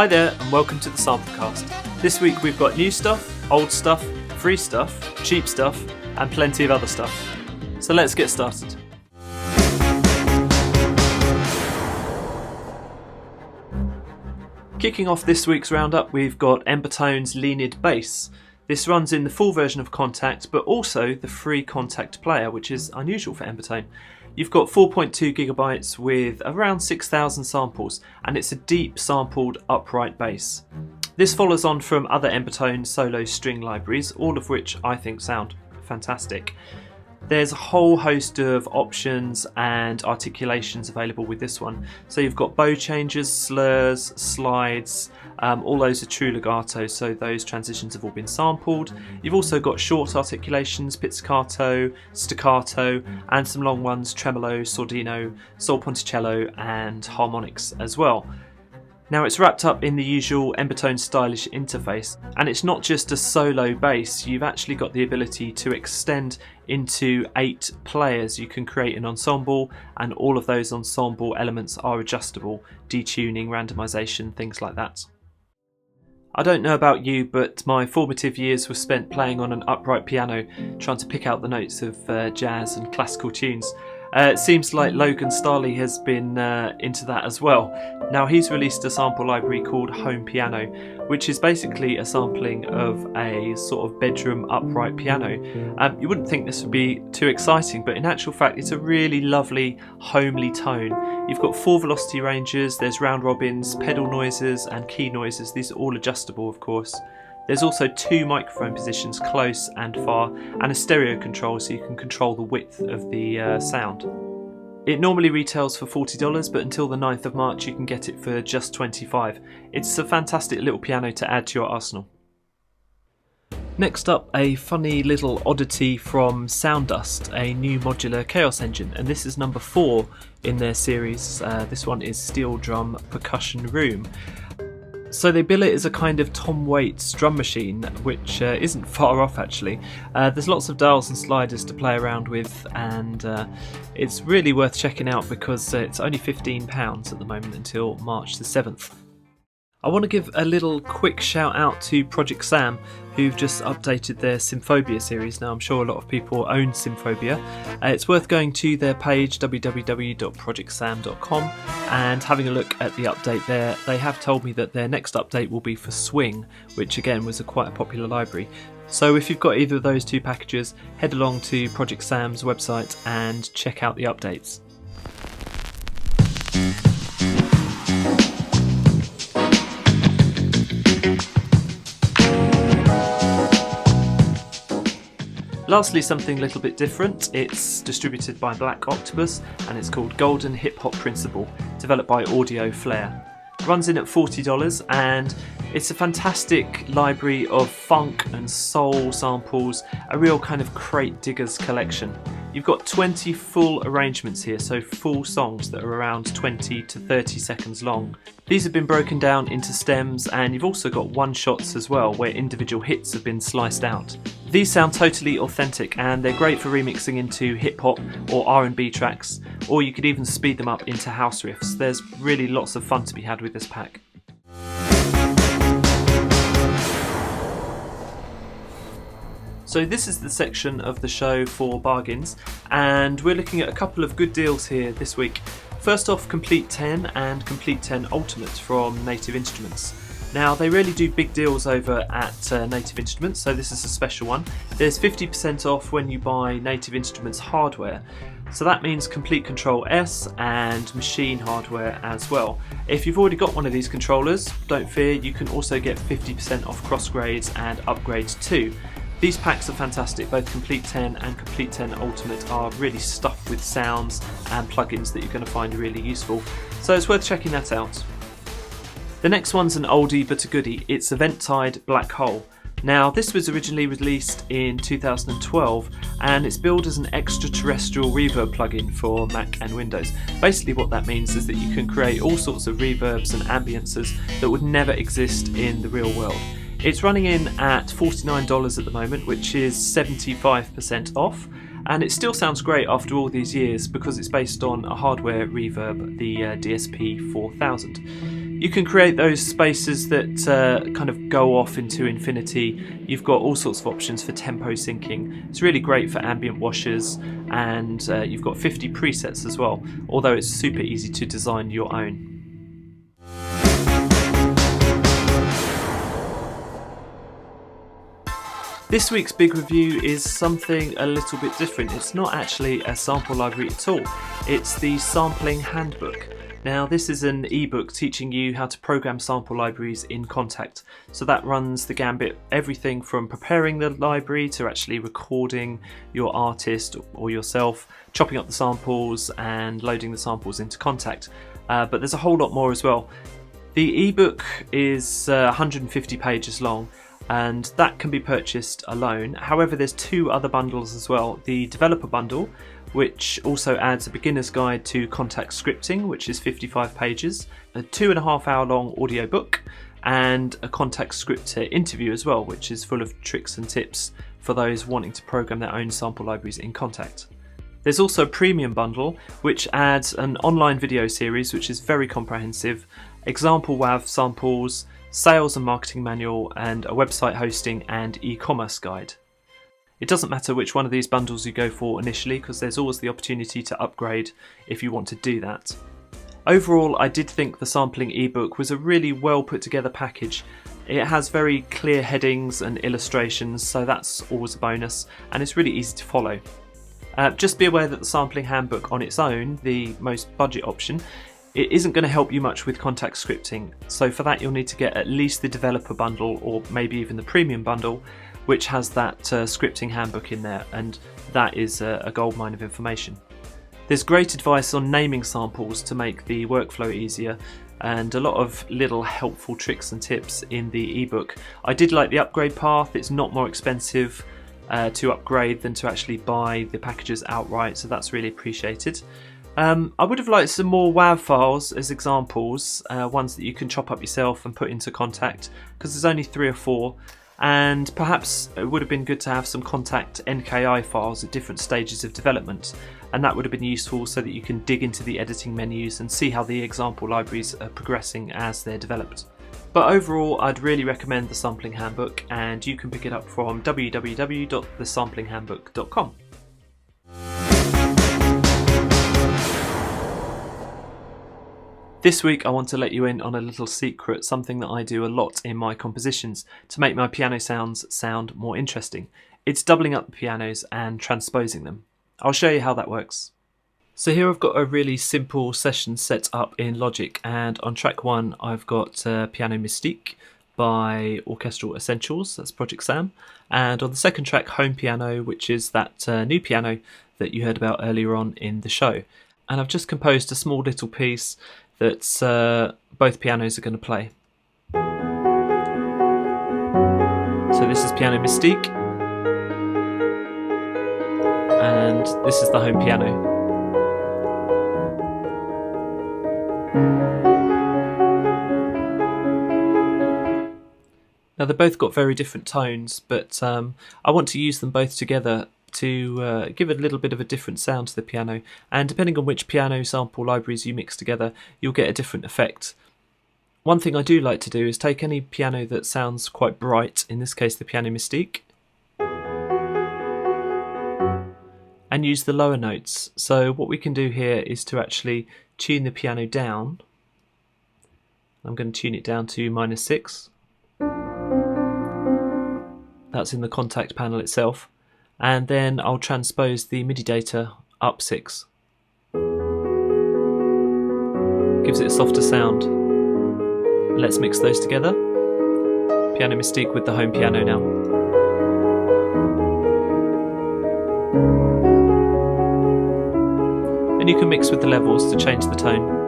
Hi there and welcome to the Samplecast. This week we've got new stuff, old stuff, free stuff, cheap stuff and plenty of other stuff. So let's get started. Kicking off this week's roundup, we've got Embertone's Leonid bass. This runs in the full version of Kontakt, but also the free Kontakt player, which is unusual for Embertone. You've got 4.2 gigabytes with around 6,000 samples, and it's a deep sampled upright bass. This follows on from other Embertone solo string libraries, all of which I think sound fantastic. There's a whole host of options and articulations available with this one. So you've got bow changes, slurs, slides, all those are true legato, so those transitions have all been sampled. You've also got short articulations, pizzicato, staccato, and some long ones, tremolo, sordino, sol ponticello, and harmonics as well. Now it's wrapped up in the usual Embertone stylish interface, and it's not just a solo bass, you've actually got the ability to extend into 8 players. You can create an ensemble, and all of those ensemble elements are adjustable, detuning, randomization, things like that. I don't know about you, but my formative years were spent playing on an upright piano, trying to pick out the notes of jazz and classical tunes. It seems like Logan Stahley has been into that as well. Now he's released a sample library called Home Piano, which is basically a sampling of a sort of bedroom upright piano. You wouldn't think this would be too exciting, but in actual fact it's a really lovely homely tone. You've got 4 velocity ranges, there's round robins, pedal noises and key noises. These are all adjustable, of course. There's also 2 microphone positions, close and far, and a stereo control so you can control the width of the sound. It normally retails for $40, but until the 9th of March you can get it for just $25. It's a fantastic little piano to add to your arsenal. Next up, a funny little oddity from Sounddust, a new modular Chaos engine, and this is number 4 in their series. This one is Steel Drum Percussion Room. So they bill it as a kind of Tom Waits drum machine, which isn't far off actually. There's lots of dials and sliders to play around with, and it's really worth checking out because it's only £15 at the moment until March the 7th. I want to give a little quick shout out to ProjectSAM, who've just updated their Symphobia series. Now I'm sure a lot of people own Symphobia. It's worth going to their page www.projectsam.com and having a look at the update there. They have told me that their next update will be for Swing, which again was quite a popular library. So if you've got either of those 2 packages, head along to ProjectSAM's website and check out the updates. Lastly, something a little bit different. It's distributed by Black Octopus and it's called Golden Hip Hop Principle, developed by Audio Flair. It runs in at $40 and it's a fantastic library of funk and soul samples, a real kind of crate diggers collection. You've got 20 full arrangements here, so full songs that are around 20 to 30 seconds long. These have been broken down into stems, and you've also got one-shots as well, where individual hits have been sliced out. These sound totally authentic, and they're great for remixing into hip-hop or R&B tracks, or you could even speed them up into house riffs. There's really lots of fun to be had with this pack. So this is the section of the show for bargains, and we're looking at a couple of good deals here this week. First off, Komplete 10 and Komplete 10 Ultimate from Native Instruments. Now they really do big deals over at Native Instruments, so this is a special one. There's 50% off when you buy Native Instruments hardware. So that means Komplete Control S and machine hardware as well. If you've already got one of these controllers, don't fear, you can also get 50% off cross grades and upgrades too. These packs are fantastic. Both Komplete 10 and Komplete 10 Ultimate are really stuffed with sounds and plugins that you're going to find really useful. So it's worth checking that out. The next one's an oldie but a goodie. It's Eventide Black Hole. Now this was originally released in 2012 and it's billed as an extraterrestrial reverb plugin for Mac and Windows. Basically what that means is that you can create all sorts of reverbs and ambiances that would never exist in the real world. It's running in at $49 at the moment, which is 75% off, and it still sounds great after all these years because it's based on a hardware reverb, the DSP 4000. You can create those spaces that kind of go off into infinity. You've got all sorts of options for tempo syncing. It's really great for ambient washers, and you've got 50 presets as well, although it's super easy to design your own. This week's big review is something a little bit different. It's not actually a sample library at all. It's the Sampling Handbook. Now, this is an ebook teaching you how to program sample libraries in Kontakt. So that runs the gambit, everything from preparing the library to actually recording your artist or yourself, chopping up the samples and loading the samples into Kontakt. But there's a whole lot more as well. The ebook is 150 pages long, and that can be purchased alone. However, there's two other bundles as well. The developer bundle, which also adds a beginner's guide to Kontakt scripting, which is 55 pages, a 2.5 hour long audio book, and a Kontakt scripter interview as well, which is full of tricks and tips for those wanting to program their own sample libraries in Kontakt. There's also a premium bundle, which adds an online video series, which is very comprehensive, example WAV samples, sales and marketing manual, and a website hosting and e-commerce guide. It doesn't matter which one of these bundles you go for initially, because there's always the opportunity to upgrade if you want to do that. Overall, I did think the sampling ebook was a really well put together package. It has very clear headings and illustrations, so that's always a bonus, and it's really easy to follow. Just be aware that the sampling handbook on its own, the most budget option, it isn't going to help you much with Kontakt scripting, so for that you'll need to get at least the developer bundle, or maybe even the premium bundle, which has that scripting handbook in there, and that is a goldmine of information. There's great advice on naming samples to make the workflow easier, and a lot of little helpful tricks and tips in the ebook. I did like the upgrade path. It's not more expensive to upgrade than to actually buy the packages outright, so that's really appreciated. I would have liked some more WAV files as examples, ones that you can chop up yourself and put into Kontakt, because there's only 3 or 4. And perhaps it would have been good to have some Kontakt NKI files at different stages of development, and that would have been useful so that you can dig into the editing menus and see how the example libraries are progressing as they're developed. But overall, I'd really recommend the Sampling Handbook, and you can pick it up from www.thesamplinghandbook.com. This week I want to let you in on a little secret, something that I do a lot in my compositions to make my piano sounds sound more interesting. It's doubling up the pianos and transposing them. I'll show you how that works. So here I've got a really simple session set up in Logic, and on track 1 I've got Piano Mystique by Orchestral Essentials, that's ProjectSAM, and on the second track Home Piano, which is that new piano that you heard about earlier on in the show. And I've just composed a small little piece that both pianos are going to play. So this is Piano Mystique, and this is the home piano. Now they've both got very different tones, but I want to use them both together to give a little bit of a different sound to the piano, and depending on which piano sample libraries you mix together, you'll get a different effect. One thing I do like to do is take any piano that sounds quite bright, in this case the Piano Mystique, and use the lower notes. So what we can do here is to actually tune the piano down. I'm going to tune it down to -6. That's in the Kontakt panel itself. And then I'll transpose the MIDI data up 6. Gives it a softer sound. Let's mix those together. Piano Mystique with the home piano now. And you can mix with the levels to change the tone.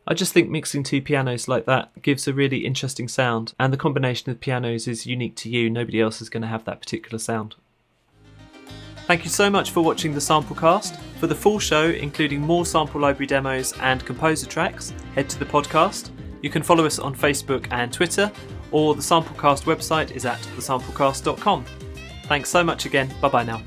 I just think mixing two pianos like that gives a really interesting sound, and the combination of pianos is unique to you. Nobody else is going to have that particular sound. Thank you so much for watching the Samplecast. For the full show, including more sample library demos and composer tracks, head to the podcast. You can follow us on Facebook and Twitter, or the Samplecast website is at thesamplecast.com. Thanks so much again. Bye bye now.